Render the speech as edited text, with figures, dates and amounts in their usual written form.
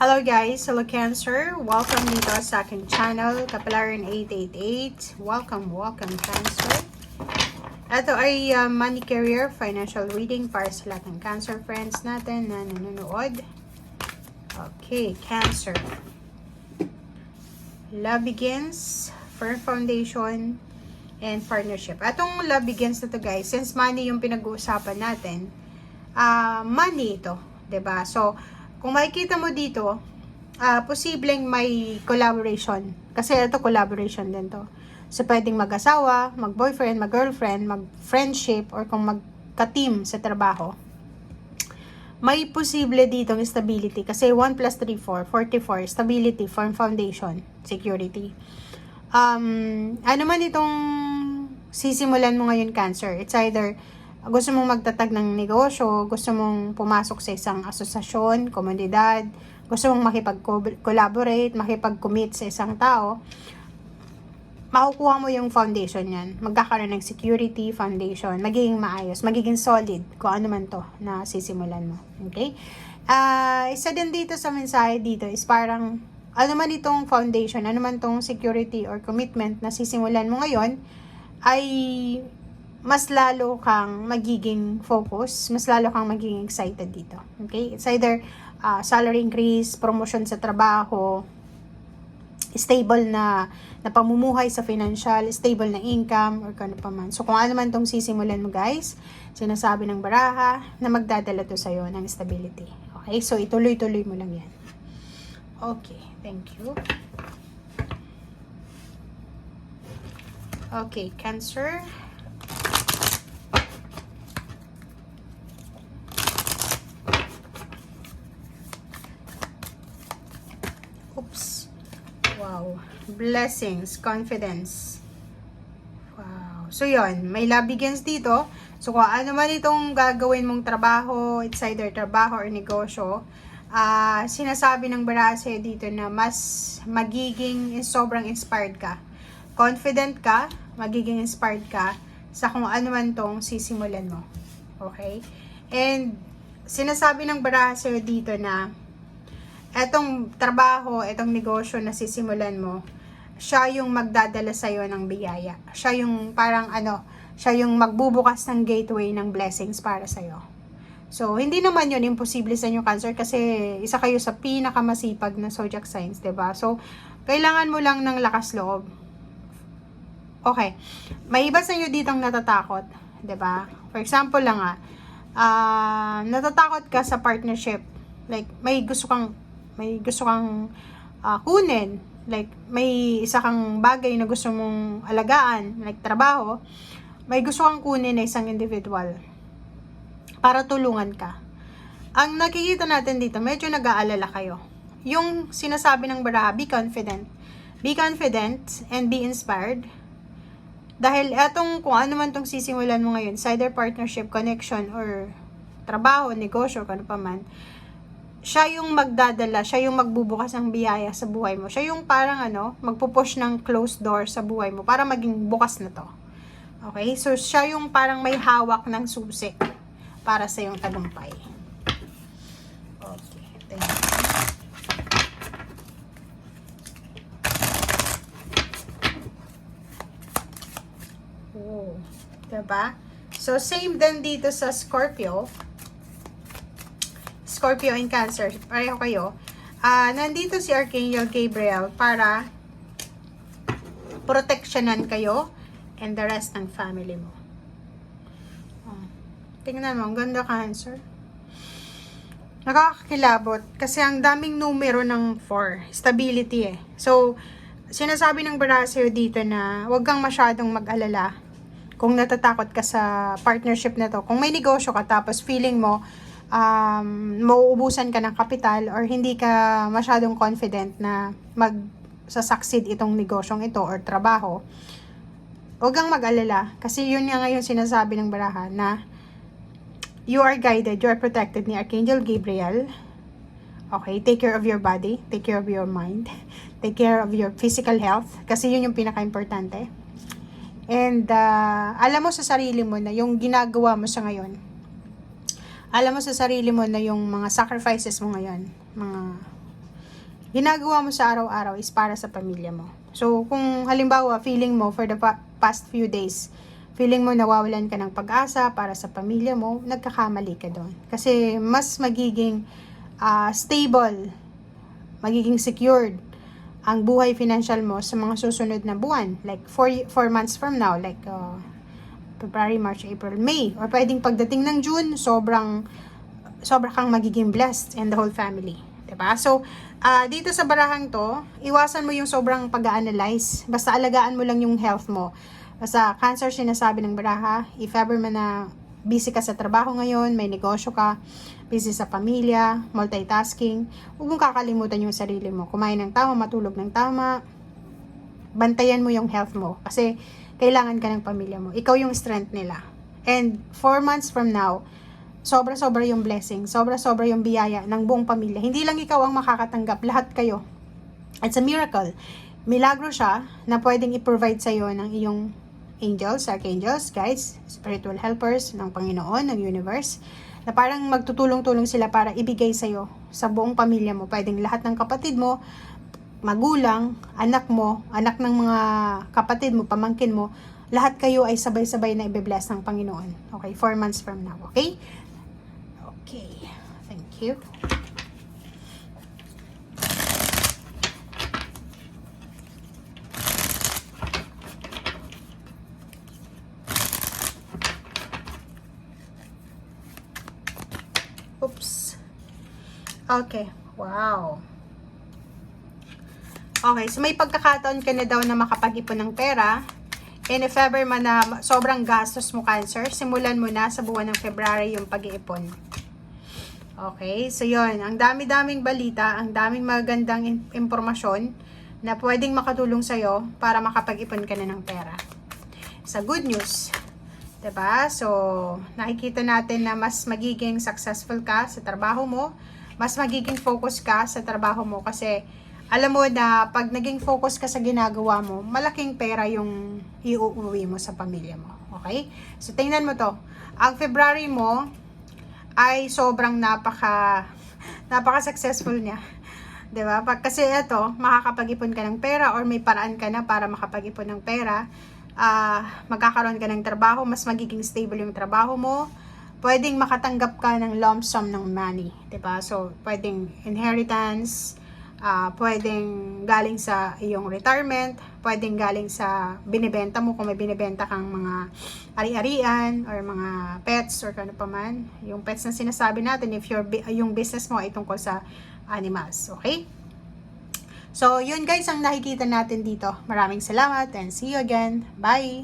Hello guys, hello Cancer. Welcome dito sa aking channel, Kapalaran 888. Welcome Cancer. Ito ay money career financial reading para sa lahat ng Cancer friends natin na nanonood. Okay, Cancer. Love begins, firm foundation, and partnership. Atong love begins na to guys, since money yung pinag-uusapan natin, money ito, 'di ba? So, kung makikita mo dito, posibleng may collaboration. Kasi ito collaboration din to. So, pwedeng mag-asawa, mag-boyfriend, mag-girlfriend, mag-friendship, or kung magka-team sa trabaho. May posible ditong stability. Kasi 1 plus 3, 4, 44, stability, firm foundation, security. Ano man itong sisimulan mo ngayon, Cancer? It's either gusto mong magtatag ng negosyo, gusto mong pumasok sa isang asosasyon, komunidad, gusto mong makipag-collaborate, makipag-commit sa isang tao, makukuha mo yung foundation yan. Magkakaroon ng security, foundation, magiging maayos, magiging solid, kung ano man to na sisimulan mo. Okay? Isa din dito sa mensahe dito is parang, ano man itong foundation, ano man itong security or commitment na sisimulan mo ngayon, ay mas lalo kang magiging focus, mas lalo kang magiging excited dito. Okay? It's either salary increase, promotion sa trabaho, stable na pamumuhay sa financial, stable na income, or kano pa man. So, kung ano man tong sisimulan mo guys, sinasabi ng baraha na magdadala to sa'yo ng stability. Okay? So, ituloy-tuloy mo lang yan. Okay. Thank you. Okay, Cancer. Oops. Wow. Blessings, confidence. Wow. So, yun. May love begins dito. So, kung ano man itong gagawin mong trabaho, it's either trabaho or negosyo, sinasabi ng barase dito na mas magiging sobrang inspired ka. Confident ka, magiging inspired ka sa kung ano man tong sisimulan mo. Okay? And, sinasabi ng barase dito na etong trabaho, etong negosyo na sisimulan mo, siya yung magdadala sa'yo ng biyaya. Siya yung parang siya yung magbubukas ng gateway ng blessings para sa'yo. So, hindi naman yun imposible sa inyo, Cancer, kasi isa kayo sa pinakamasipag na zodiac signs, 'di ba? So, kailangan mo lang ng lakas loob. Okay. May iba sa inyo ditong natatakot, 'di ba? For example lang natatakot ka sa partnership. Like, may gusto kang kunin, like may isa kang bagay na gusto mong alagaan, like trabaho, may gusto kang kunin na isang individual para tulungan ka. Ang nakikita natin dito, medyo nag-aalala kayo. Yung sinasabi ng baraha, be confident and be inspired. Dahil etong kung ano man tong sisimulan mo ngayon, either partnership, connection, or trabaho, negosyo, kano pa man, siya yung magdadala, siya yung magbubukas ng biyaya sa buhay mo. Siya yung parang magpupush ng closed door sa buhay mo para maging bukas na to. Okay? So, siya yung parang may hawak ng susi para sa yung tagumpay. Okay. Thank you. Oh. Diba? So, same din dito sa Scorpio and Cancer, pareho kayo. Nandito si Archangel Gabriel para proteksyonan kayo and the rest ng family mo. Tingnan mo, ang ganda, Cancer. Nakakakilabot kasi ang daming numero ng 4. Stability eh. So, sinasabi ng barasyo dito na huwag kang masyadong mag-alala kung natatakot ka sa partnership na to. Kung may negosyo ka tapos feeling mo mauubusan ka ng kapital or hindi ka masyadong confident na mag-succeed itong negosyong ito or trabaho, huwag kang mag-alala kasi yun nga ngayon sinasabi ng baraha na you are guided, you are protected ni Archangel Gabriel. Okay, take care of your body, take care of your mind, take care of your physical health kasi yun yung pinaka-importante. And alam mo sa sarili mo na yung ginagawa mo sa ngayon, alam mo sa sarili mo na yung mga sacrifices mo ngayon, mga ginagawa mo sa araw-araw is para sa pamilya mo. So, kung halimbawa, feeling mo for the past few days, feeling mo nawawalan ka ng pag-asa para sa pamilya mo, nagkakamali ka doon. Kasi mas magiging stable, magiging secured ang buhay financial mo sa mga susunod na buwan. Like 4 months from now, like February, March, April, May. Or pwedeng pagdating ng June, sobra kang magiging blessed and the whole family. Diba? So, dito sa barahang to, iwasan mo yung sobrang pag-analyze. Basta alagaan mo lang yung health mo. Basta Cancer, sinasabi ng baraha, if ever man na busy ka sa trabaho ngayon, may negosyo ka, busy sa pamilya, multitasking, huwag mong kakalimutan yung sarili mo. Kumain ng tama, matulog ng tama, bantayan mo yung health mo. Kasi, kailangan ka ng pamilya mo. Ikaw yung strength nila. And 4 months from now, sobra-sobra yung blessing, sobra-sobra yung biyaya ng buong pamilya. Hindi lang ikaw ang makakatanggap, lahat kayo. It's a miracle. Milagro siya na pwedeng i-provide sa'yo ng iyong angels, archangels, guides, spiritual helpers ng Panginoon, ng universe, na parang magtutulong-tulong sila para ibigay sa'yo sa buong pamilya mo. Pwedeng lahat ng kapatid mo, magulang, anak mo, anak ng mga kapatid mo, pamangkin mo, lahat kayo ay sabay-sabay na ibe-bless ng Panginoon. Okay, 4 months from now. Okay? Okay. Thank you. Oops. Okay. Wow. Okay, so may pagkakataon ka na daw na makapag-ipon ng pera. And if ever man na sobrang gastos mo, Cancer, simulan mo na sa buwan ng February yung pag-iipon. Okay, so yun. Ang dami-daming balita, ang daming magandang impormasyon na pwedeng makatulong sa'yo para makapag-ipon ka na ng pera. Sa good news, diba? So, nakikita natin na mas magiging successful ka sa trabaho mo, mas magiging focus ka sa trabaho mo kasi alam mo na pag naging focus ka sa ginagawa mo, malaking pera yung iuuwi mo sa pamilya mo. Okay? So, tingnan mo to. Ang February mo ay sobrang napaka-successful niya. Diba? Kasi ito, makakapag-ipon ka ng pera or may paraan ka na para makapag-ipon ng pera. Magkakaroon ka ng trabaho, mas magiging stable yung trabaho mo. Pwedeng makatanggap ka ng lump sum ng money. Diba? So, pwedeng inheritance, pwedeng galing sa iyong retirement, pwedeng galing sa binibenta mo kung may binibenta kang mga ari-arian or mga pets or kano pa man. Yung pets na sinasabi natin, if yung business mo ay tungkol sa animals. Okay? So, yun guys ang nakikita natin dito. Maraming salamat and see you again. Bye!